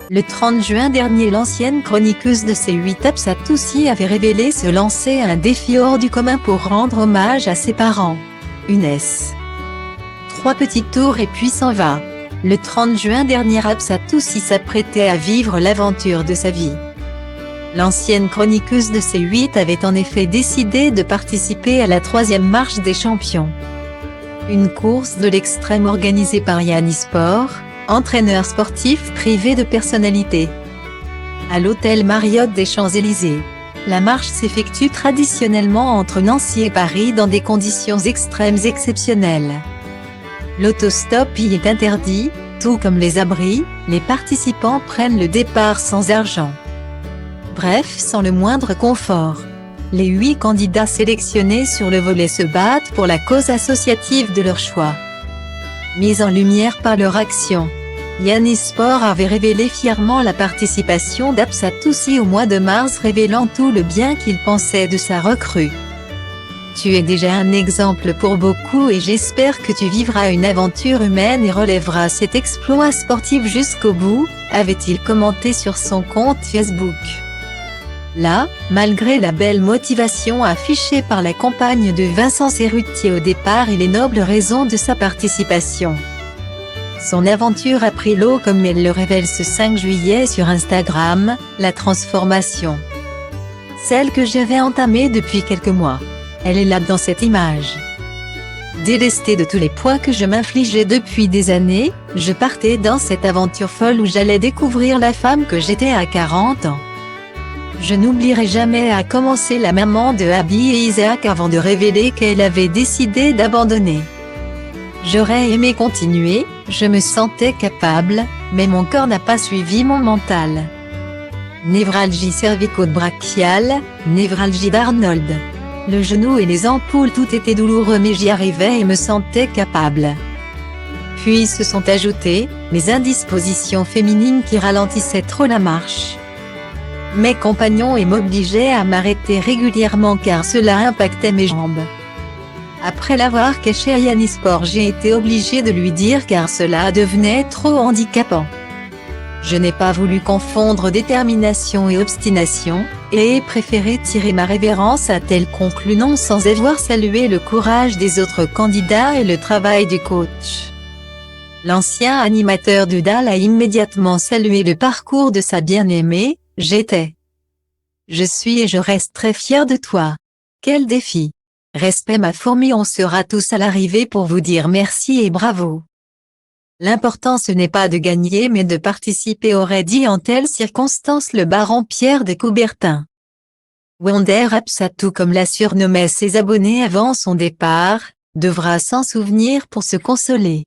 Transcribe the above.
Le 30 juin dernier, l'ancienne chroniqueuse de C8 Absa Toussi avait révélé se lancer un défi hors du commun pour rendre hommage à ses parents. Une S. 3 petites tours et puis s'en va. Le 30 juin dernier, Absa Toussi s'apprêtait à vivre l'aventure de sa vie. L'ancienne chroniqueuse de C8 avait en effet décidé de participer à la 3e marche des champions. Une course de l'extrême organisée par Yannisport, entraîneur sportif privé de personnalité. À l'hôtel Marriott des Champs-Élysées. La marche s'effectue traditionnellement entre Nancy et Paris dans des conditions extrêmes exceptionnelles. L'autostop y est interdit, tout comme les abris, les participants prennent le départ sans argent. Bref, sans le moindre confort. Les 8 candidats sélectionnés sur le volet se battent pour la cause associative de leur choix. Mise en lumière par leur action, Yannisport avait révélé fièrement la participation d'Absa Toussi au mois de mars, révélant tout le bien qu'il pensait de sa recrue. Tu es déjà un exemple pour beaucoup et j'espère que tu vivras une aventure humaine et relèveras cet exploit sportif jusqu'au bout, avait-il commenté sur son compte Facebook. Là, malgré la belle motivation affichée par la compagne de Vincent Cerruti au départ et les nobles raisons de sa participation, son aventure a pris l'eau comme elle le révèle ce 5 juillet sur Instagram, la transformation. Celle que j'avais entamée depuis quelques mois. Elle est là dans cette image. Délestée de tous les poids que je m'infligeais depuis des années, je partais dans cette aventure folle où j'allais découvrir la femme que j'étais à 40 ans. Je n'oublierai jamais à commencer la maman de Abby et Isaac avant de révéler qu'elle avait décidé d'abandonner. J'aurais aimé continuer, je me sentais capable, mais mon corps n'a pas suivi mon mental. Névralgie cervico-brachiale, névralgie d'Arnold. Le genou et les ampoules, tout était douloureux mais j'y arrivais et me sentais capable. Puis se sont ajoutées les indispositions féminines qui ralentissaient trop la marche. Mes compagnons m'obligeaient à m'arrêter régulièrement car cela impactait mes jambes. Après l'avoir caché à Yannisport, j'ai été obligée de lui dire car cela devenait trop handicapant. Je n'ai pas voulu confondre détermination et obstination, et ai préféré tirer ma révérence, a-t-elle conclu non sans avoir salué le courage des autres candidats et le travail du coach. L'ancien animateur de DAL a immédiatement salué le parcours de sa bien-aimée. Je suis et je reste très fière de toi. Quel défi! Respect ma fourmi, on sera tous à l'arrivée pour vous dire merci et bravo. L'important ce n'est pas de gagner mais de participer, aurait dit en telle circonstance le baron Pierre de Coubertin. Wonder Absa, tout comme l'a surnommé ses abonnés avant son départ, devra s'en souvenir pour se consoler.